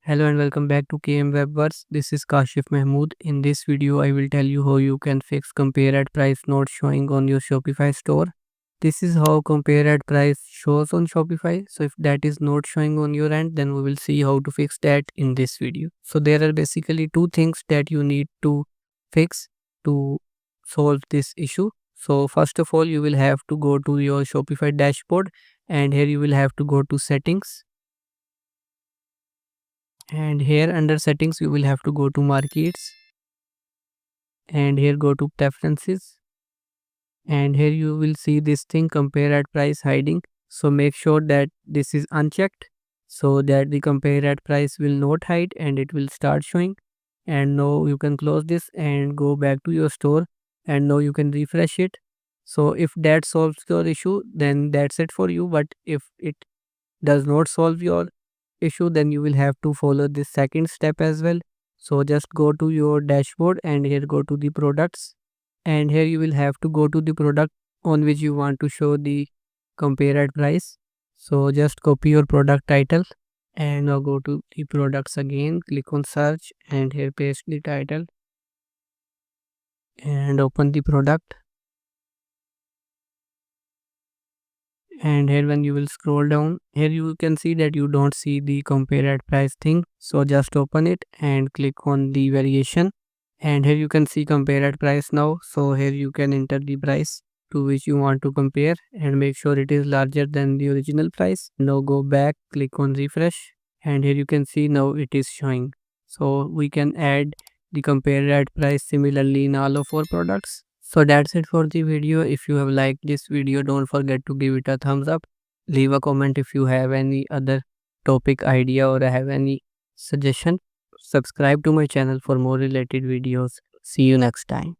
Hello and welcome back to KM Webverse. This is Kashif Mahmood. In this video, I will tell you how you can fix compare at price not showing on your Shopify store. This is how compare at price shows on Shopify. So if that is not showing on your end, then we will see how to fix that in this video. So there are basically two things that you need to fix to solve this issue. So first of all, you will have to go to your Shopify dashboard, and here you will have to go to settings, and here under settings you will have to go to markets, and here go to preferences, and here you will see this thing compare at price hiding. So make sure that this is unchecked so that the compare at price will not hide and it will start showing. And now you can close this and go back to your store, and now you can refresh it. So if that solves your issue, then that's it for you. But if it does not solve your issue, then you will have to follow this second step as well. So just go to your dashboard, and here go to the products, and here you will have to go to the product on which you want to show the compare at price. So just copy your product title, and now go to the products again, click on search, and here paste the title and open the product. And here when you will scroll down, here you can see that you don't see the compare at price thing. So just open it and click on the variation, and here you can see compare at price now. So here you can enter the price to which you want to compare and make sure it is larger than the original price. Now go back, click on refresh, and here you can see now it is showing. So we can add the compare at price similarly in all of our products. So that's it for the video. If you have liked this video, don't forget to give it a thumbs up. Leave a comment if you have any other topic idea or have any suggestion. Subscribe to my channel for more related videos. See you next time.